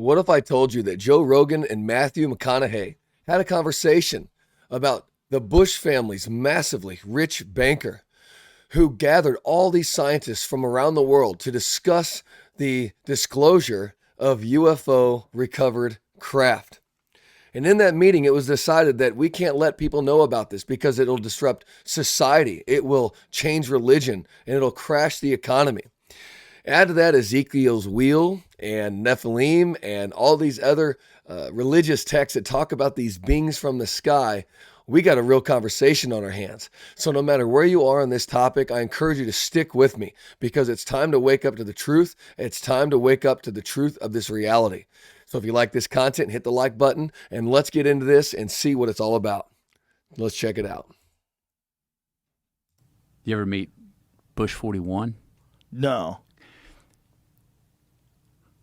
What if I told you that Joe Rogan and Matthew McConaughey had a conversation about the Bush family's massively rich banker who gathered all these scientists from around the world to discuss the disclosure of UFO recovered craft? And in that meeting, it was decided that we can't let people know about this because it'll disrupt society. It will change religion and it'll crash the economy. Add to that Ezekiel's wheel and Nephilim and all these other religious texts that talk about these beings from the sky. We got a real conversation on our hands. So no matter where you are on this topic, I encourage you to stick with me because it's time to wake up to the truth. It's time to wake up to the truth of this reality. So if you like this content, hit the like button and let's get into this and see what it's all about. Let's check it out. You ever meet Bush 41? No.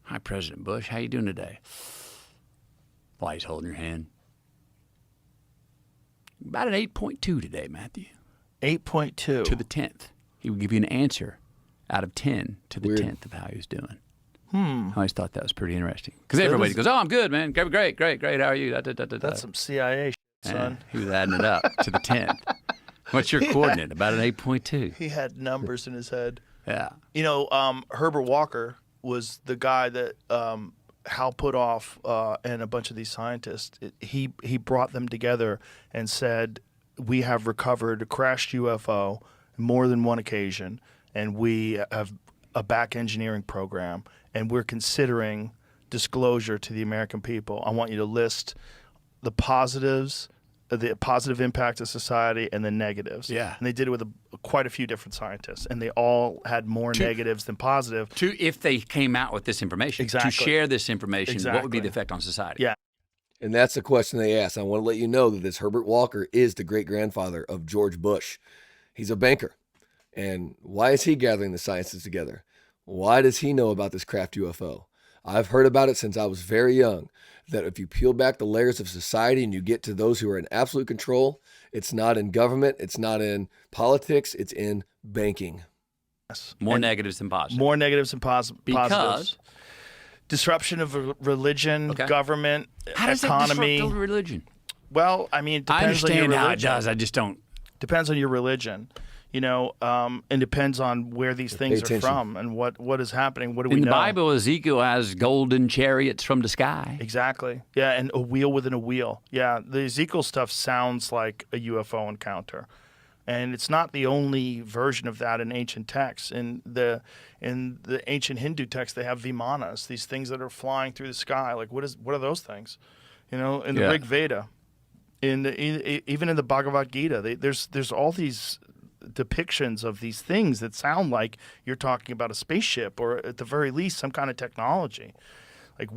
Hi, President Bush. How you doing today? Why, he's holding your hand. About an 8.2 today, Matthew. 8.2. To the 10th. He would give you an answer out of 10 to the Weird. 10th of how he was doing. I always thought that was pretty interesting. Because everybody goes, oh, I'm good, man. Great. How are you? That's some CIA shit, son. He was adding it up to the 10th. What's your coordinate? About an 8.2. He had numbers in his head. Yeah. You know, Herbert Walker was the guy that Hal Puthoff and a bunch of these scientists, he brought them together and said, we have recovered a crashed UFO more than one occasion, and we have a back engineering program, and we're considering disclosure to the American people. I want you to list the positives, the positive impact of society, and the negatives. Yeah. And they did it with quite a few different scientists, and they all had more negatives than positive. If they came out with this information, Exactly. to share this information, what would be the Exactly. effect on society? Yeah. And that's the question they asked. I want to let you know that this Herbert Walker is the great-grandfather of George Bush. He's a banker. And why is he gathering the sciences together? Why does he know about this craft UFO? I've heard about it since I was very young, that if you peel back the layers of society and you get to those who are in absolute control, it's not in government, it's not in politics, it's in banking. More negatives than positives. More negatives than positives. Because? Disruption of religion, Okay. government, How does economy. that disrupt the religion? Well, I mean, it I depends on your understand religion. how it does. I just don't. Depends on your religion, you know, and depends on where these things are attention. from and what is happening. What do we In the know? Bible, Ezekiel has golden chariots from the sky. Exactly. Yeah, and a wheel within a wheel. Yeah, the Ezekiel stuff sounds like a UFO encounter. And it's not the only version of that in ancient texts. In the ancient Hindu texts, they have vimanas, these things that are flying through the sky. Like, what are those things? You know, in the Yeah. Rig Veda, even in the Bhagavad Gita, there's all these depictions of these things that sound like you're talking about a spaceship or at the very least some kind of technology. Like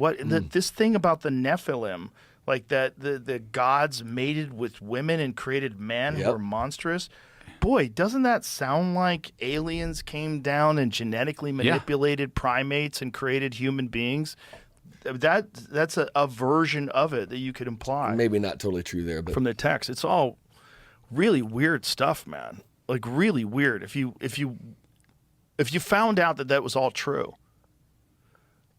this thing about the Nephilim, like that the gods mated with women and created men who Yep. were monstrous. Boy, doesn't that sound like aliens came down and genetically manipulated primates and created human beings? That's a version of it that you could imply Maybe not totally true there, but from the text. It's all really weird stuff, man. Like really weird. If you found out that was all true,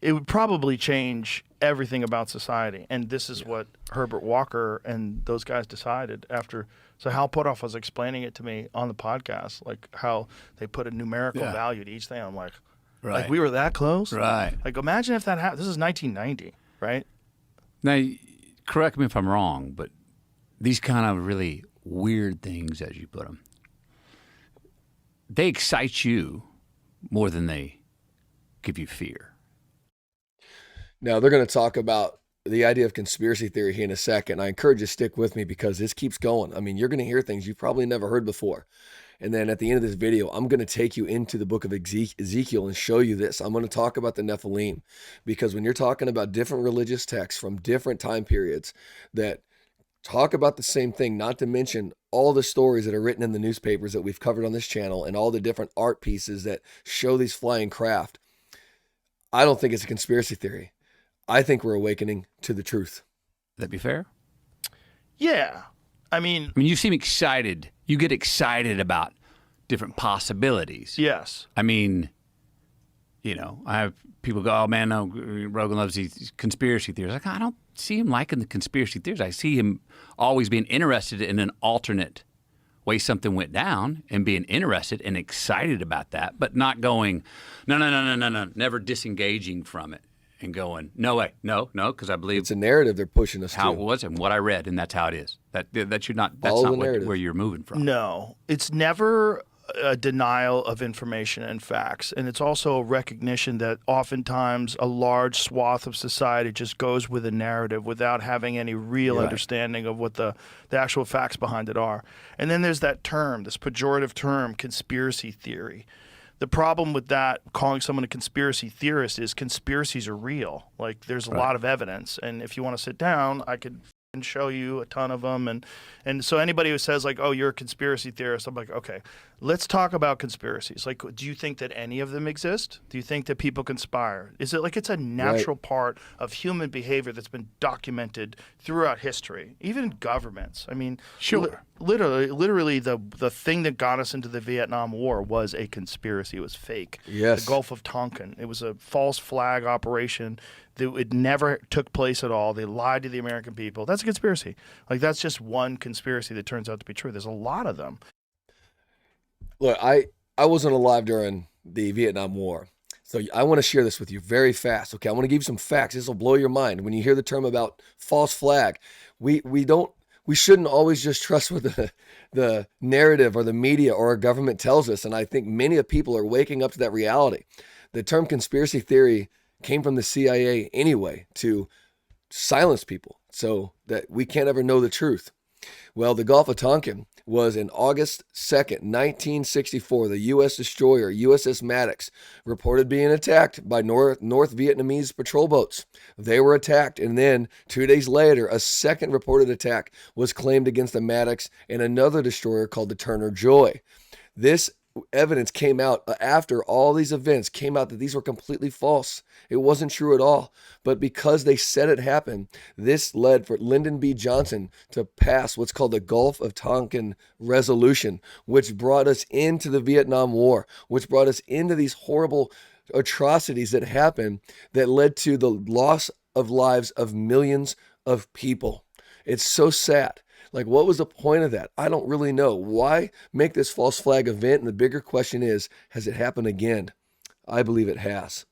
it would probably change everything about society. And this is what Herbert Walker and those guys decided after. So Hal Puthoff was explaining it to me on the podcast, like how they put a numerical value to each thing. I'm like, Right. like we were that close? Right. Like imagine if that happened. This is 1990, right? Now, correct me if I'm wrong, but these kind of really weird things, as you put them, they excite you more than they give you fear. now they're going to talk about the idea of conspiracy theory here in a second. I encourage you to stick with me because this keeps going. I mean, you're going to hear things you've probably never heard before. And then at the end of this video, I'm going to take you into the book of Ezekiel and show you this. I'm going to talk about the Nephilim because when you're talking about different religious texts from different time periods that talk about the same thing, not to mention all the stories that are written in the newspapers that we've covered on this channel and all the different art pieces that show these flying craft, I don't think it's a conspiracy theory. I think we're awakening to the truth. Would that be fair? Yeah. I mean, You seem excited. You get excited about different possibilities. yes. I mean, I have people go, oh man, no, Rogan loves these conspiracy theories. Like, I don't see him liking the conspiracy theories. I see him always being interested in an alternate way something went down and being interested and excited about that, but not going, no, never disengaging from it and going, no way, no, because I believe It's a narrative they're pushing us how to. it was and what I read, and that's how it is. That should not. That's Follow not the narrative. where you're moving from. No, it's never a denial of information and facts. And it's also a recognition that oftentimes a large swath of society just goes with a narrative without having any real Right. understanding of what the actual facts behind it are. And then there's that term, this pejorative term, conspiracy theory. The problem with that, calling someone a conspiracy theorist, is conspiracies are real. Like, there's a lot of evidence. And if you want to sit down, I could and show you a ton of them. And so anybody who says, like, oh, you're a conspiracy theorist, I'm like, okay, let's talk about conspiracies. Like, do you think that any of them exist? Do you think that people conspire? Is it like it's a natural part of human behavior that's been documented throughout history, even in governments? I mean, Sure. literally the thing that got us into the Vietnam War was a conspiracy. It was fake. Yes. The Gulf of Tonkin. It was a false flag operation. It never took place at all. They lied to the American people. That's a conspiracy. Like, that's just one conspiracy that turns out to be true. There's a lot of them. Look, I wasn't alive during the Vietnam War. So I want to share this with you very fast. Okay, I want to give you some facts. This will blow your mind. When you hear the term about false flag, we shouldn't always just trust what the narrative or the media or our government tells us. And I think many of people are waking up to that reality. The term conspiracy theory came from the CIA anyway, to silence people so that we can't ever know the truth. Well, the Gulf of Tonkin was in August 2nd, 1964. The U.S. destroyer USS Maddox reported being attacked by North Vietnamese patrol boats. They were attacked, and then 2 days later, a second reported attack was claimed against the Maddox and another destroyer called the Turner Joy. This evidence came out after all these events came out that these were completely false. It wasn't true at all. But because they said it happened, this led for Lyndon B. Johnson to pass what's called the Gulf of Tonkin Resolution, which brought us into the Vietnam War, which brought us into these horrible atrocities that happened that led to the loss of lives of millions of people. It's so sad. Like, what was the point of that? I don't really know. Why make this false flag event? And the bigger question is, has it happened again? I believe it has.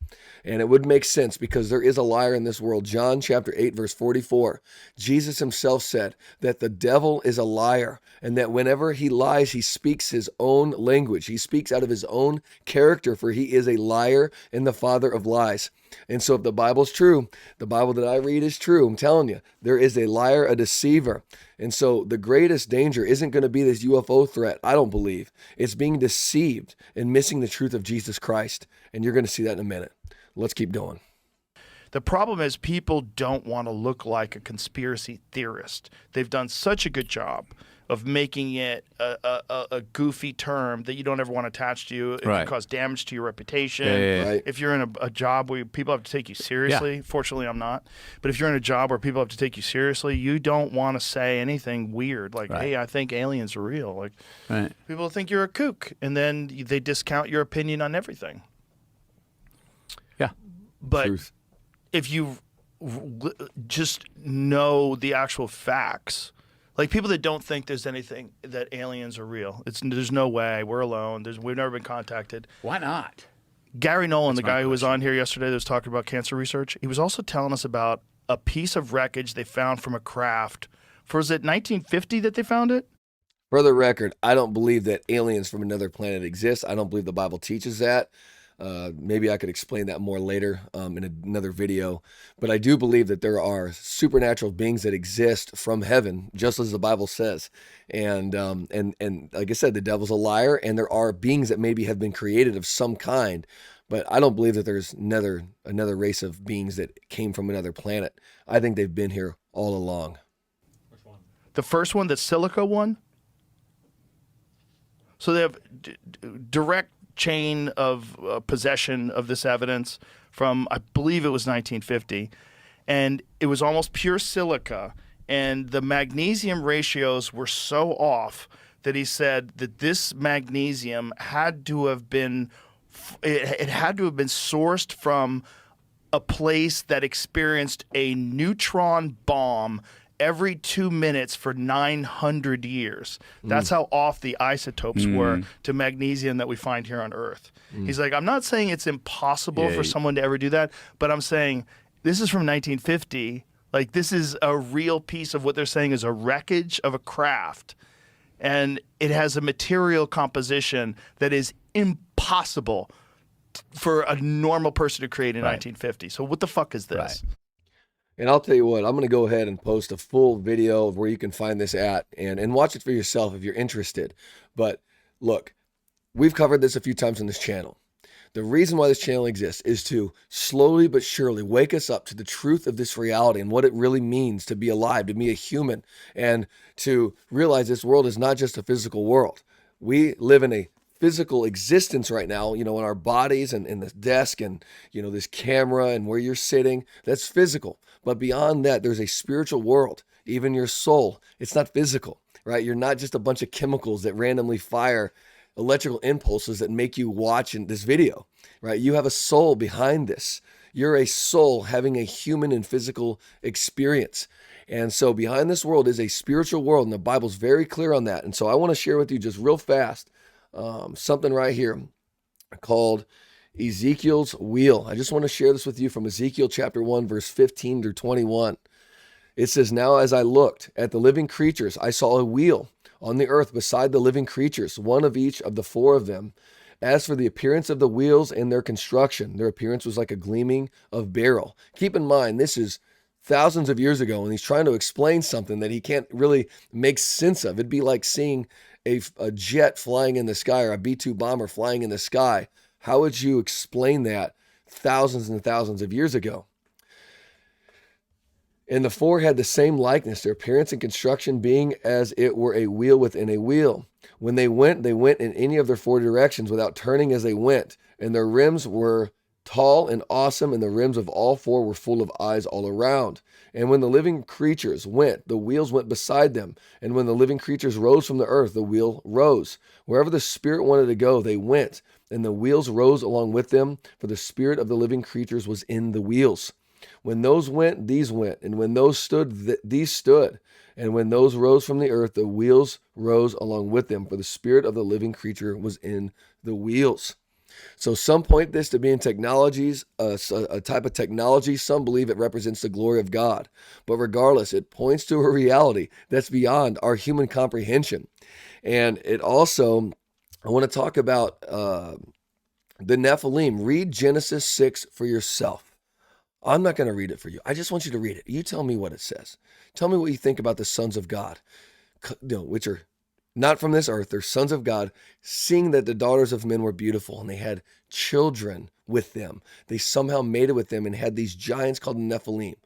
And it would make sense because there is a liar in this world. John chapter 8, verse 44. Jesus himself said that the devil is a liar and that whenever he lies, he speaks his own language. He speaks out of his own character, for he is a liar and the father of lies. And so if the Bible's true, the Bible that I read is true. I'm telling you, there is a liar, a deceiver. And so the greatest danger isn't going to be this UFO threat, I don't believe. It's being deceived and missing the truth of Jesus Christ. And you're going to see that in a minute. Let's keep going. The problem is people don't want to look like a conspiracy theorist. They've done such a good job of making it a goofy term that you don't ever want to attach to you. It Right. can cause damage to your reputation. Yeah. Right. If you're in a job where people have to take you seriously, fortunately I'm not, but if you're in a job where people have to take you seriously, you don't want to say anything weird like, Right. hey, I think aliens are real. Like, Right. people think you're a kook, and then they discount your opinion on everything. Yeah. But Truth. if you just know the actual facts, like people that don't think there's anything, that aliens are real, there's no way, we're alone, we've never been contacted. Why not? Gary Nolan, That's the my guy who was question. on here yesterday that was talking about cancer research, he was also telling us about a piece of wreckage they found from a craft. Was it 1950 that they found it? For the record, I don't believe that aliens from another planet exist. I don't believe the Bible teaches that. Maybe I could explain that more later in another video. But I do believe that there are supernatural beings that exist from heaven, just as the Bible says. And like I said, the devil's a liar, and there are beings that maybe have been created of some kind. But I don't believe that there's another race of beings that came from another planet. I think they've been here all along. The first one, the silica one. So they have direct chain of possession of this evidence from, I believe it was 1950, and it was almost pure silica, and the magnesium ratios were so off that he said that this magnesium had to have been it had to have been sourced from a place that experienced a neutron bomb every 2 minutes for 900 years. That's how off the isotopes were to magnesium that we find here on Earth. He's like, I'm not saying it's impossible for someone to ever do that, but I'm saying this is from 1950. Like, this is a real piece of what they're saying is a wreckage of a craft. And it has a material composition that is impossible for a normal person to create in 1950. So what the fuck is this? Right. And I'll tell you what, I'm going to go ahead and post a full video of where you can find this at and watch it for yourself if you're interested. But look, we've covered this a few times on this channel. The reason why this channel exists is to slowly but surely wake us up to the truth of this reality and what it really means to be alive, to be a human, and to realize this world is not just a physical world. We live in a physical existence right now, in our bodies and in this desk and, this camera and where you're sitting, that's physical. But beyond that, there's a spiritual world, even your soul. It's not physical, right? You're not just a bunch of chemicals that randomly fire electrical impulses that make you watch in this video, right? You have a soul behind this. You're a soul having a human and physical experience. And so behind this world is a spiritual world, and the Bible's very clear on that. And so I want to share with you just real fast something right here called Ezekiel's wheel. I just want to share this with you from Ezekiel chapter 1, verse 15 through 21. It says, "Now as I looked at the living creatures, I saw a wheel on the earth beside the living creatures, one of each of the four of them. As for the appearance of the wheels and their construction, their appearance was like a gleaming of beryl." Keep in mind, this is thousands of years ago, and he's trying to explain something that he can't really make sense of. It'd be like seeing a jet flying in the sky, or a B-2 bomber flying in the sky. How would you explain that thousands and thousands of years ago? "And the four had the same likeness, their appearance and construction being as it were a wheel within a wheel. When they went in any of their four directions without turning as they went. And their rims were tall and awesome, and the rims of all four were full of eyes all around. And when the living creatures went, the wheels went beside them. And when the living creatures rose from the earth, the wheel rose. Wherever the Spirit wanted to go, they went. And the wheels rose along with them, for the spirit of the living creatures was in the wheels. When those went, these went. And when those stood, these stood. And when those rose from the earth, the wheels rose along with them, for the spirit of the living creature was in the wheels." So some point this to being technologies, a type of technology. Some believe it represents the glory of God. But regardless, it points to a reality that's beyond our human comprehension. And it also, I want to talk about the Nephilim. Read Genesis 6 for yourself. I'm not going to read it for you. I just want you to read it. You tell me what it says. Tell me what you think about the sons of God, which are not from this earth. They're sons of God, seeing that the daughters of men were beautiful and they had children with them. They somehow mated with them and had these giants called Nephilim.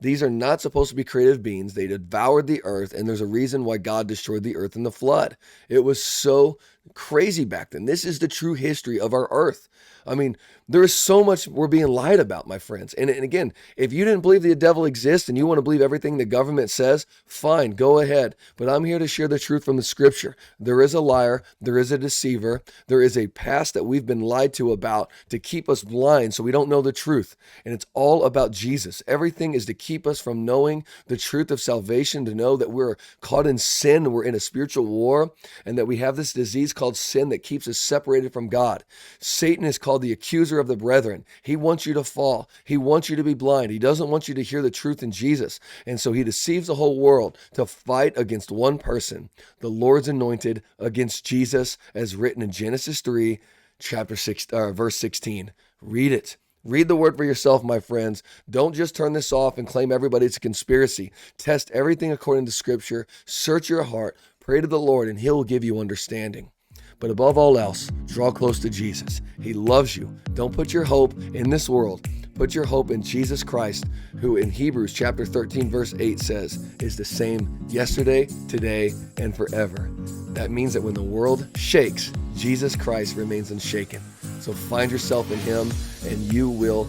These are not supposed to be creative beings. They devoured the earth, and there's a reason why God destroyed the earth in the flood. It was so crazy back then. This is the true history of our earth. I mean, there is so much we're being lied about, my friends. And again, if you didn't believe the devil exists and you want to believe everything the government says, fine, go ahead. But I'm here to share the truth from the scripture. There is a liar. There is a deceiver. There is a past that we've been lied to about to keep us blind so we don't know the truth. And it's all about Jesus. Everything is to keep us from knowing the truth of salvation, to know that we're caught in sin, we're in a spiritual war, and that we have this disease called sin that keeps us separated from God. Satan is called the accuser of the brethren. He wants you to fall. He wants you to be blind. He doesn't want you to hear the truth in Jesus. And so he deceives the whole world to fight against one person, the Lord's anointed, against Jesus, as written in Genesis 3, chapter 6, verse 16. Read it. Read the word for yourself, my friends. Don't just turn this off and claim everybody's a conspiracy. Test everything according to scripture. Search your heart. Pray to the Lord, and he'll give you understanding. But above all else, draw close to Jesus. He loves you. Don't put your hope in this world. Put your hope in Jesus Christ, who in Hebrews chapter 13, verse 8 says, is the same yesterday, today, and forever. That means that when the world shakes, Jesus Christ remains unshaken. So find yourself in him, and you will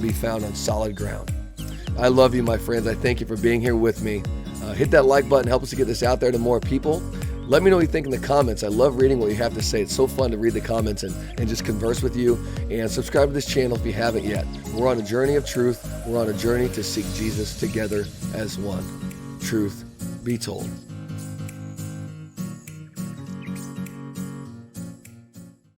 be found on solid ground. I love you, my friends. I thank you for being here with me. Hit that like button. Help us to get this out there to more people. Let me know what you think in the comments. I love reading what you have to say. It's so fun to read the comments and just converse with you. And subscribe to this channel if you haven't yet. We're on a journey of truth. We're on a journey to seek Jesus together as one. Truth be told.